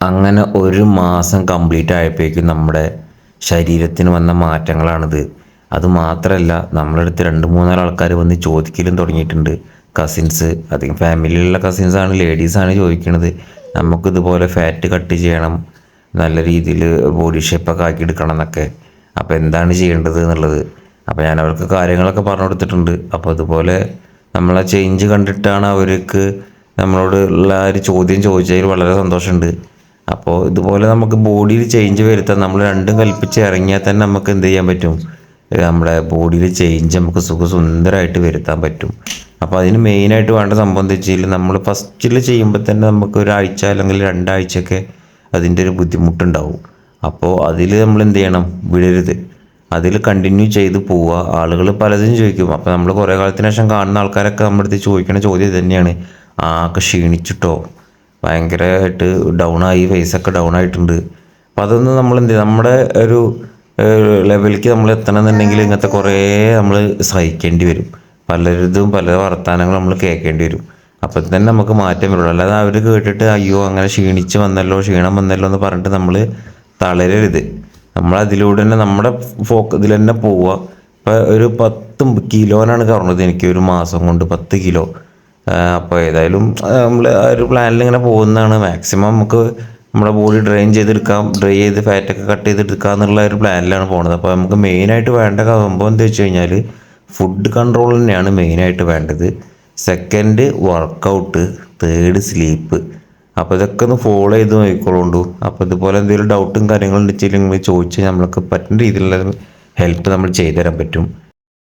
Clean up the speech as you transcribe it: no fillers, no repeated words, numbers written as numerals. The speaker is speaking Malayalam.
അങ്ങനെ ഒരു മാസം കംപ്ലീറ്റ് ആയപ്പോഴേക്കും നമ്മുടെ ശരീരത്തിന് വന്ന മാറ്റങ്ങളാണിത്. അതുമാത്രമല്ല, നമ്മളടുത്ത് 2-3 ആൾക്കാർ വന്ന് ചോദിക്കലും തുടങ്ങിയിട്ടുണ്ട്. കസിൻസ്, അധികം ഫാമിലിയിലുള്ള കസിൻസാണ്, ലേഡീസാണ് ചോദിക്കുന്നത്. നമുക്കിതുപോലെ ഫാറ്റ് കട്ട് ചെയ്യണം, നല്ല രീതിയിൽ ബോഡി ഷേപ്പൊക്കെ ആക്കി എടുക്കണം എന്നൊക്കെ. അപ്പോൾ എന്താണ് ചെയ്യേണ്ടത് എന്നുള്ളത്. അപ്പോൾ ഞാൻ അവർക്ക് കാര്യങ്ങളൊക്കെ പറഞ്ഞു കൊടുത്തിട്ടുണ്ട്. അപ്പോൾ അതുപോലെ നമ്മളെ ചേഞ്ച് കണ്ടിട്ടാണ് അവർക്ക് നമ്മളോട് ഉള്ള ഒരു ചോദ്യം ചോദിച്ചതിൽ വളരെ സന്തോഷമുണ്ട്. അപ്പോൾ ഇതുപോലെ നമുക്ക് ബോഡിയിൽ ചേഞ്ച് വരുത്താൻ നമ്മൾ രണ്ടും കൽപ്പിച്ച് ഇറങ്ങിയാൽ തന്നെ നമുക്ക് എന്ത് ചെയ്യാൻ പറ്റും, നമ്മുടെ ബോഡിയിൽ ചേഞ്ച് നമുക്ക് സുഖസുന്ദരമായിട്ട് വരുത്താൻ പറ്റും. അപ്പോൾ അതിന് മെയിനായിട്ട് വേണ്ട സംഭവം എന്താ വെച്ചാൽ, നമ്മൾ ഫസ്റ്റിൽ ചെയ്യുമ്പോൾ തന്നെ നമുക്ക് ഒരാഴ്ച അല്ലെങ്കിൽ 2 ആഴ്ചയൊക്കെ അതിൻ്റെ ഒരു ബുദ്ധിമുട്ടുണ്ടാവും. അപ്പോൾ അതിൽ നമ്മൾ എന്ത് ചെയ്യണം, വിടരുത്, അതിൽ കണ്ടിന്യൂ ചെയ്ത് പോവുക. ആളുകൾ പലതും ചോദിക്കും. അപ്പോൾ നമ്മൾ കുറേ കാലത്തിന് ശേഷം കാണുന്ന ആൾക്കാരൊക്കെ നമ്മുടെ അടുത്ത് ചോദിക്കുന്ന ചോദ്യം തന്നെയാണ്, ആകെ ക്ഷീണിച്ചിട്ടോ, ഭയങ്കരമായിട്ട് ഡൗണായി, ഫേസൊക്കെ ഡൗൺ ആയിട്ടുണ്ട്. അപ്പോൾ അതൊന്നും നമ്മൾ എന്ത് ചെയ്യും, നമ്മുടെ ഒരു ലെവലിലേക്ക് നമ്മൾ എത്തണമെന്നുണ്ടെങ്കിൽ ഇങ്ങനത്തെ കുറേ നമ്മൾ സഹിക്കേണ്ടി വരും. പലരുതും പല വർത്തമാനങ്ങളും നമ്മൾ കേൾക്കേണ്ടി വരും. അപ്പം തന്നെ നമുക്ക് മാറ്റം വരുള്ളൂ. അല്ലാതെ അവർ കേട്ടിട്ട് അയ്യോ അങ്ങനെ ക്ഷീണിച്ച് വന്നല്ലോ, ക്ഷീണം വന്നല്ലോ എന്ന് പറഞ്ഞിട്ട് നമ്മൾ തളരരുത്. നമ്മളതിലൂടെ തന്നെ നമ്മുടെ ഇതിൽ തന്നെ പോവുക. ഇപ്പം ഒരു 10 കിലോനാണ് കുറഞ്ഞത് എനിക്ക് ഒരു മാസം കൊണ്ട്, 10 കിലോ. അപ്പോൾ ഏതായാലും നമ്മൾ ആ ഒരു പ്ലാനിൽ ഇങ്ങനെ പോകുന്നതാണ്. മാക്സിമം നമുക്ക് നമ്മുടെ ബോഡി ഡ്രൈ ചെയ്ത് ഫാറ്റൊക്കെ കട്ട് ചെയ്തെടുക്കുക എന്നുള്ള ഒരു പ്ലാനിലാണ് പോകുന്നത്. അപ്പോൾ നമുക്ക് മെയിനായിട്ട് വേണ്ട സംഭവം എന്താ വെച്ച് കഴിഞ്ഞാൽ, ഫുഡ് കൺട്രോൾ തന്നെയാണ് മെയിനായിട്ട് വേണ്ടത്. Second workout, third sleep. അപ്പോൾ ഇതൊക്കെ ഒന്ന് ഫോളോ ചെയ്ത് നോക്കിക്കോളൂ. അപ്പോൾ ഇതുപോലെ എന്തെങ്കിലും ഡൗട്ടും കാര്യങ്ങളും ഉണ്ടെങ്കിൽ നിങ്ങൾ ചോദിച്ചാൽ നമ്മൾക്ക് പറ്റുന്ന രീതിയിലുള്ള ഹെൽപ്പ് നമ്മൾ ചെയ്തു തരാൻ പറ്റും.